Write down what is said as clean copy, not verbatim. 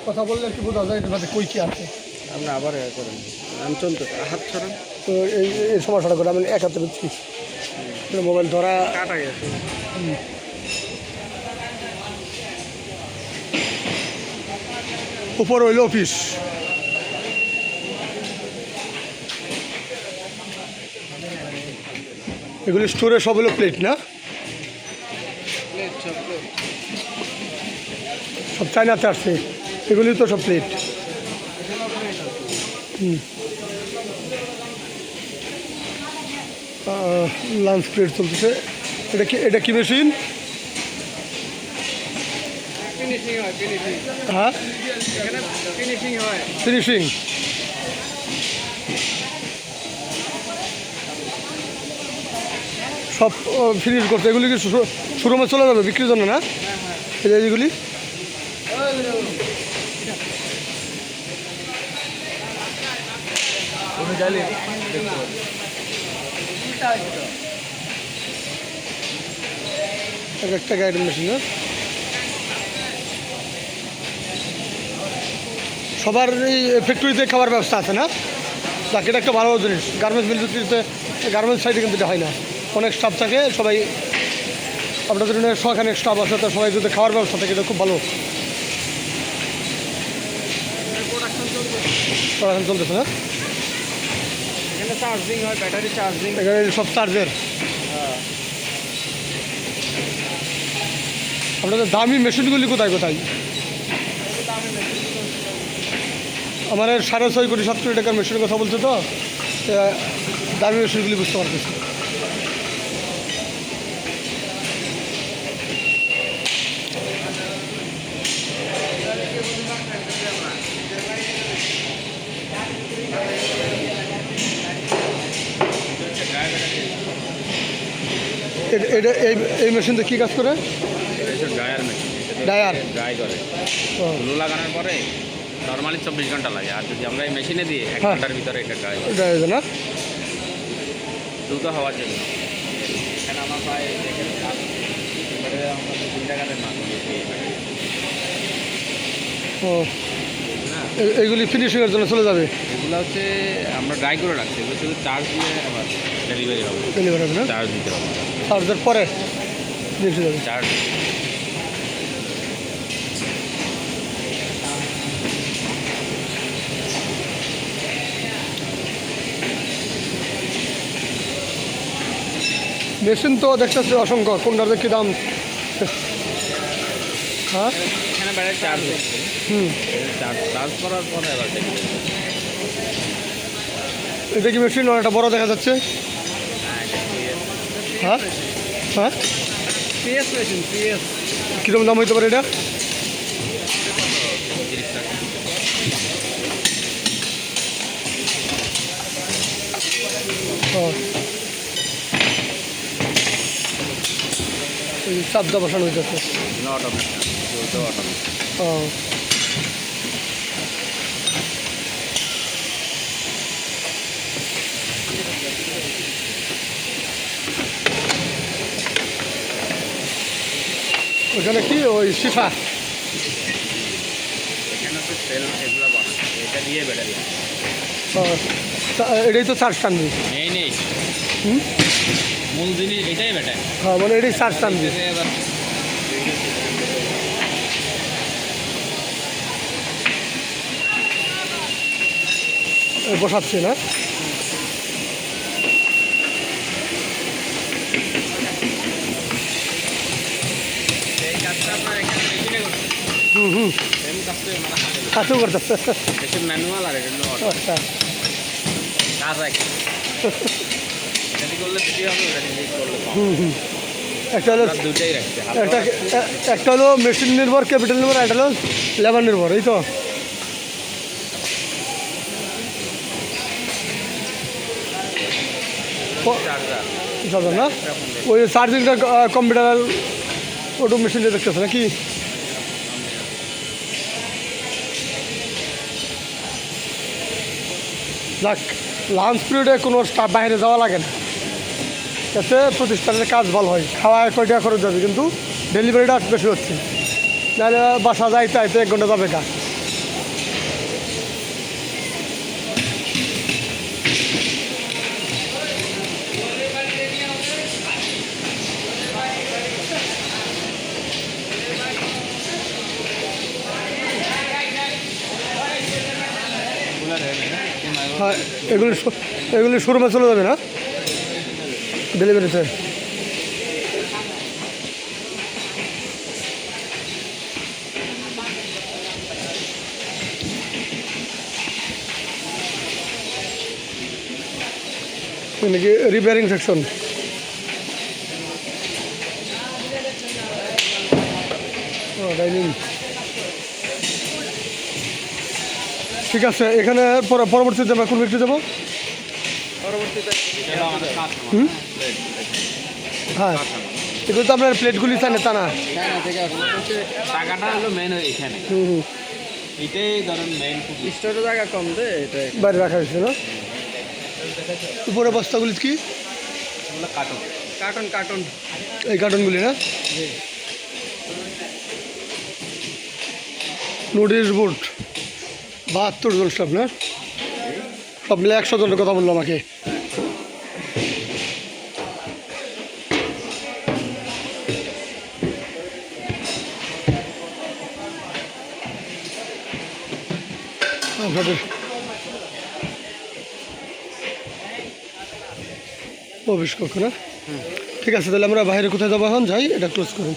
কথা বললে একটু বোঝা যায় এটা কই কি আছে। আপনি আবার করেন রামচন্দ্র হাত ছড়ান। তো এই সমস্যাটা করে আমি এক হাতে বুঝছি মোবাইল ধরা কাটা গেছে। উপর হইল অফিস। এগুলি স্টোরে সব হলো প্লেট না, সব চায়নাতে আসছে এগুলি তো সব প্লেট। লাঞ্চ প্লেট চলতেছে। এটা কি মেশিন? হ্যাঁ ফিনিশিং। সব ফিনিশ করতে এগুলি কি শোরুমে চলে যাবে বিক্রির জন্য না? এইগুলি একটা গাইডের মেশিন না? সবার এই ফ্যাক্টরিতে খাবার ব্যবস্থা আছে না? যাক, এটা একটা ভালো জিনিস। গার্মেন্টস মিলতে গার্মেন্টস সাইডে কিন্তু এটা হয় না, অনেক স্টাফ থাকে। সবাই আপনাদের সখানে স্টাফ আছে, তো সবাই যদি খাওয়ার ব্যবস্থা থাকে এটা খুব ভালো। প্রোডাকশন চলতেছে না? এখানে চার্জিং হয়, ব্যাটারি চার্জিং, এখানে সব চার্জের। আপনাদের দামি মেশিনগুলি কোথায় কোথায়? আমার 6.5 কোটি 7 কোটি টাকার মেশিনের কথা বলছে, তো দামি মেশিনগুলি বুঝতে পারতেছি। এটা এই মেশিনটা কী কাজ করে? Dryer machine. ড্রায়ার ড্রাই করে ধুলো লাগানোর পরে নর্মালি 24 ঘন্টা লাগে, আর যদি আমরা এই মেশিনে দিয়ে 1 ঘন্টার ভিতরে এটা ড্রাই করে। ড্রায়ার না দ্রুত হওয়ার জন্য। এখানে আমার প্রায় আমরা 3 টাকাতে মাছ দিয়েছি। ও, এইগুলি ফিনিশিংয়ের জন্য চলে যাবে। এগুলো হচ্ছে আমরা ড্রাই করে রাখছি, এগুলো শুধু চার্জ দিয়ে আবার ডেলিভারি হবে। ডেলিভারি হবে না? চার্জ দিতে হবে, চার্জের পরে বেশি যাবে। চার্জ। মেশিন তো দেখতেছি অসংখ্য, কোনটার কি দাম? হ্যাঁ, এখানে ব্যাটারি চার্জ হচ্ছে। চার্জ করার পরে আবার ডেলিভারি। এটা কি মেশিন অনেকটা বড় দেখা যাচ্ছে? হ্যাঁ হ্যাঁ, পিএস মেশিন, পিএস। কীরকম দাম হইতে পারে এটা? 30 টাকা। ও, চাপটা বসানো হইতেছে। Automatic, automatic. ও, ওখানে কি ওই শিফা? এখানে হচ্ছে সেল, এগুলো বানাচ্ছে, এটা দিয়ে ব্যাটারি। এটাই তো চার্জ টানবি? এই নেই হুম, মূল জিনিস এটাই ব্যাটারি। হ্যাঁ, মানে এটাই চার্জ টানবি। এবার বসাচ্ছি না? এই কাজটা আপনার এখানে মেশিনে করছে, হুম, সেম কাজটা মানে হাতে করছে। কাছেও করতেছে। এটা ম্যানুয়াল আর এটা হলো অটো। আচ্ছা, কাজ এক। এটা করলে বেশি হবে, ওটা দিয়ে করলে কম। একটা হলো আমরা দুইটাই রাখছি। একটা হলো মেশিন নির্ভর, ক্যাপিটাল নির্ভর, একটা হলো লেবার নির্ভর, এই তো। চার্জার না ওই চার্জিংটা কম্পিউটার অটো মেশিনে দেখতেছে নাকি? যাক, লাঞ্চ পিরিয়ডে কোনো স্টাফ বাইরে যাওয়া লাগে না, এতে প্রতিষ্ঠানের কাজ ভালো হয়। খাওয়ায় কয় টাকা খরচ যাবে, কিন্তু ডেলিভারিটা বেশি হচ্ছে। নাহলে বাসা যাইতে 1 ঘন্টা যাবে কা। হ্যাঁ, এগুলি শোরুমে চলে যাবে না ডেলিভারিতে? নাকি রিপেয়ারিং সেকশন? ডাইনিং। ঠিক আছে, এখানে পরবর্তীতে আমরা কোন ব্যক্তি যাবো? এটা আমাদের কাস্টমার হুম? হ্যাঁ, এগুলো তো আপনার প্লেটগুলি চান তা না? টাকাটা হলো মেন এখানে, হুম হুম, এটাই ধরেন মেন স্টোরে জায়গা কম দে এটা বাইরে রাখা হয়েছে না? উপরে বস্তাগুলি কি? কার্টন। কার্টন কার্টন এই কার্টনগুলি না? নোটিশ বোর্ড 72 জন স্টাফ না? সব মিলে 100 জনের কথা বললো আমাকে। আপনাদের প্রবেশ কক্ষ না? ঠিক আছে, তাহলে আমরা বাইরে কোথায় যাবো এখন? যাই, এটা ক্লোজ করুন।